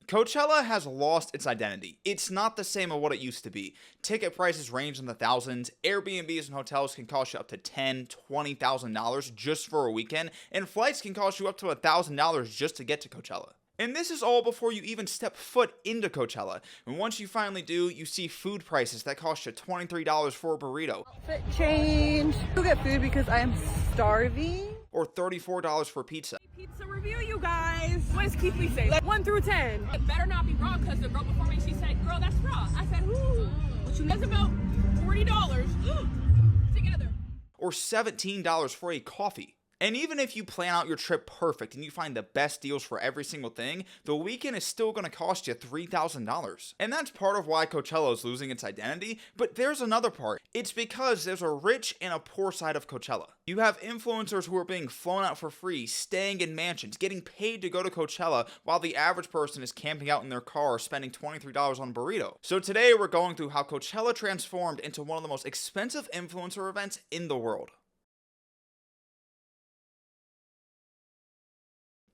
Coachella has lost its identity. It's not the same as what it used to be. Ticket prices range in the thousands. Airbnbs and hotels can cost you up to $10,000, $20,000 just for a weekend, and flights can cost you up to $1,000 just to get to Coachella. And this is all before you even step foot into Coachella. And once you finally do, you see food prices that cost you $23 for a burrito. Outfit change. Go get food because I am starving. Or $34 for pizza. Pizza review, you guys. What does Keithley say? 1 through 10. It better not be raw, because the girl before me, she said, girl, that's raw. I said, ooh. What you, that's about $40 together. Or $17 for a coffee. And even if you plan out your trip perfect and you find the best deals for every single thing, the weekend is still going to cost you $3,000. And that's part of why Coachella is losing its identity, but there's another part. It's because there's a rich and a poor side of Coachella. You have influencers who are being flown out for free, staying in mansions, getting paid to go to Coachella, while the average person is camping out in their car spending $23 on a burrito. So today we're going through how Coachella transformed into one of the most expensive influencer events in the world.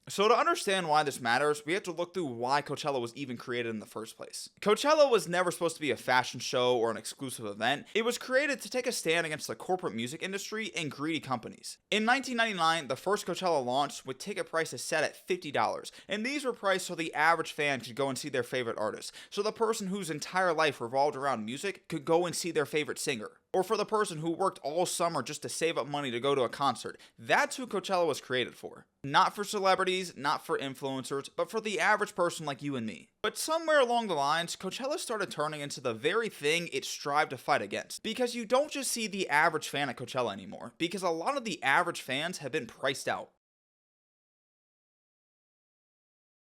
So to understand why this matters, we have to look through why Coachella was even created in the first place. Coachella was never supposed to be a fashion show or an exclusive event. It was created to take a stand against the corporate music industry and greedy companies. In 1999, the first Coachella launched with ticket prices set at $50, and these were priced so the average fan could go and see their favorite artist. So the person whose entire life revolved around music could go and see their favorite singer. Or for the person who worked all summer just to save up money to go to a concert. That's who Coachella was created for. Not for celebrities, not for influencers, but for the average person like you and me. But somewhere along the lines, Coachella started turning into the very thing it strived to fight against. Because you don't just see the average fan at Coachella anymore, because a lot of the average fans have been priced out.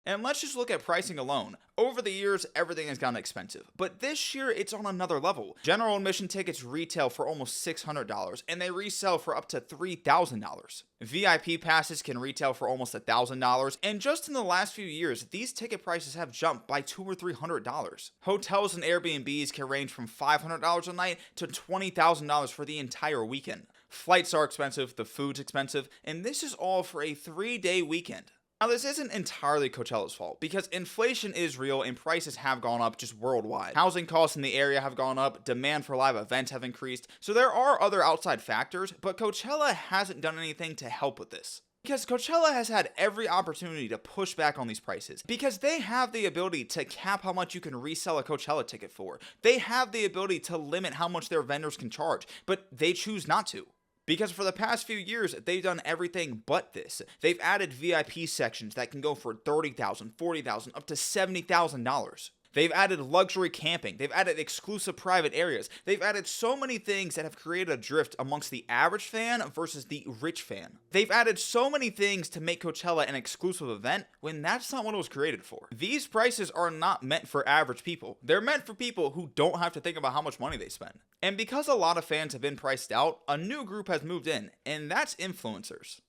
And let's just look at pricing alone. Over the years, everything has gotten expensive. But this year, it's on another level. General admission tickets retail for almost $600, and they resell for up to $3,000. VIP passes can retail for almost $1,000, and just in the last few years, these ticket prices have jumped by $200 or $300. Hotels and Airbnbs can range from $500 a night to $20,000 for the entire weekend. Flights are expensive, the food's expensive, and this is all for a 3-day weekend. Now, this isn't entirely Coachella's fault, because inflation is real and prices have gone up just worldwide. Housing costs in the area have gone up, demand for live events have increased, so there are other outside factors, but Coachella hasn't done anything to help with this. Because Coachella has had every opportunity to push back on these prices, because they have the ability to cap how much you can resell a Coachella ticket for. They have the ability to limit how much their vendors can charge, but they choose not to. Because for the past few years, they've done everything but this. They've added VIP sections that can go for $30,000, $40,000, up to $70,000. They've added luxury camping. They've added exclusive private areas. They've added so many things that have created a drift amongst the average fan versus the rich fan. They've added so many things to make Coachella an exclusive event when that's not what it was created for. These prices are not meant for average people. They're meant for people who don't have to think about how much money they spend. And because a lot of fans have been priced out, a new group has moved in, and that's influencers.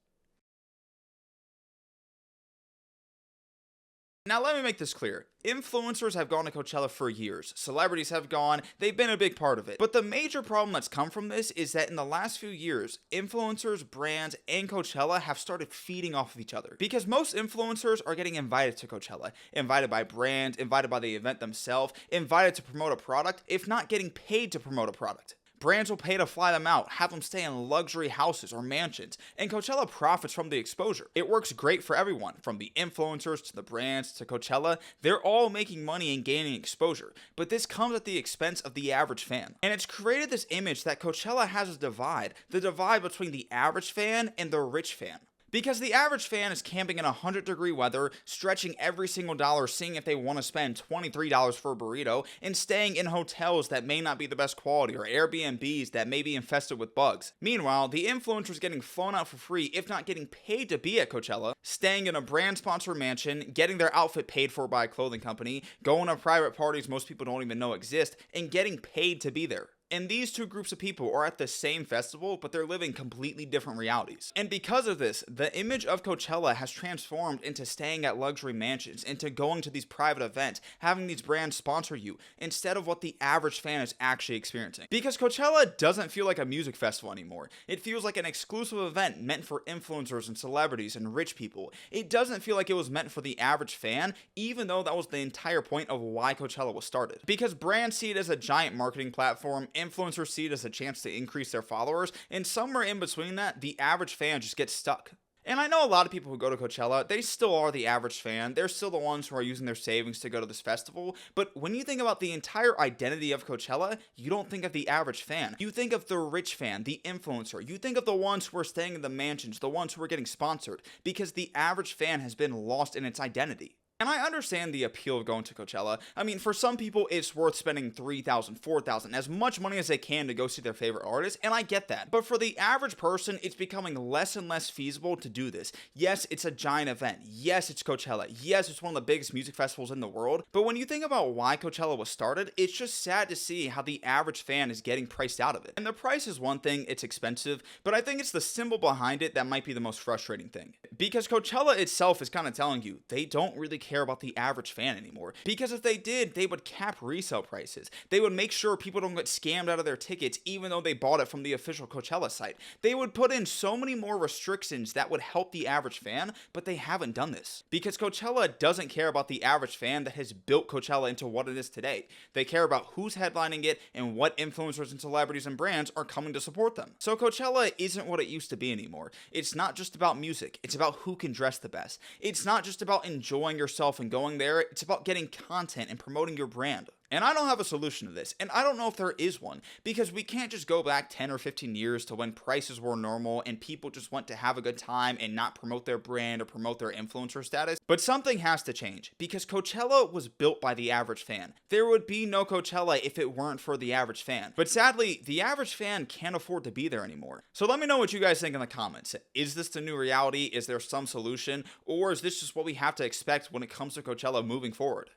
Now let me make this clear. Influencers have gone to Coachella for years. Celebrities have gone. They've been a big part of it. But the major problem that's come from this is that in the last few years, influencers, brands, and Coachella have started feeding off of each other. Because most influencers are getting invited to Coachella. Invited by brands, invited by the event themselves, invited to promote a product, if not getting paid to promote a product. Brands will pay to fly them out, have them stay in luxury houses or mansions, and Coachella profits from the exposure. It works great for everyone, from the influencers to the brands to Coachella. They're all making money and gaining exposure, but this comes at the expense of the average fan. And it's created this image that Coachella has a divide, the divide between the average fan and the rich fan. Because the average fan is camping in 100-degree weather, stretching every single dollar, seeing if they want to spend $23 for a burrito, and staying in hotels that may not be the best quality, or Airbnbs that may be infested with bugs. Meanwhile, the influencers getting flown out for free, if not getting paid to be at Coachella, staying in a brand-sponsored mansion, getting their outfit paid for by a clothing company, going to private parties most people don't even know exist, and getting paid to be there. And these two groups of people are at the same festival, but they're living completely different realities. And because of this, the image of Coachella has transformed into staying at luxury mansions, into going to these private events, having these brands sponsor you, instead of what the average fan is actually experiencing. Because Coachella doesn't feel like a music festival anymore. It feels like an exclusive event meant for influencers and celebrities and rich people. It doesn't feel like it was meant for the average fan, even though that was the entire point of why Coachella was started. Because brands see it as a giant marketing platform, influencers see it as a chance to increase their followers, and somewhere in between that, the average fan just gets stuck. And I know a lot of people who go to Coachella, they still are the average fan. They're still the ones who are using their savings to go to this festival. But when you think about the entire identity of Coachella, you don't think of the average fan. You think of the rich fan, the influencer. You think of the ones who are staying in the mansions, the ones who are getting sponsored, because the average fan has been lost in its identity. And I understand the appeal of going to Coachella. I mean, for some people, it's worth spending $3,000, $4,000, as much money as they can to go see their favorite artist, and I get that. But for the average person, it's becoming less and less feasible to do this. Yes, it's a giant event. Yes, it's Coachella. Yes, it's one of the biggest music festivals in the world. But when you think about why Coachella was started, it's just sad to see how the average fan is getting priced out of it. And the price is one thing, it's expensive, but I think it's the symbol behind it that might be the most frustrating thing. Because Coachella itself is kind of telling you, they don't really care about the average fan anymore. Because if they did, they would cap resale prices. They would make sure people don't get scammed out of their tickets even though they bought it from the official Coachella site. They would put in so many more restrictions that would help the average fan, but they haven't done this. Because Coachella doesn't care about the average fan that has built Coachella into what it is today. They care about who's headlining it and what influencers and celebrities and brands are coming to support them. So Coachella isn't what it used to be anymore. It's not just about music. It's about who can dress the best. It's not just about enjoying yourself and going there. It's about getting content and promoting your brand. And I don't have a solution to this, and I don't know if there is one, because we can't just go back 10 or 15 years to when prices were normal and people just went to have a good time and not promote their brand or promote their influencer status. But something has to change, because Coachella was built by the average fan. There would be no Coachella if it weren't for the average fan. But sadly, the average fan can't afford to be there anymore. So let me know what you guys think in the comments. Is this the new reality? Is there some solution? Or is this just what we have to expect when it comes to Coachella moving forward?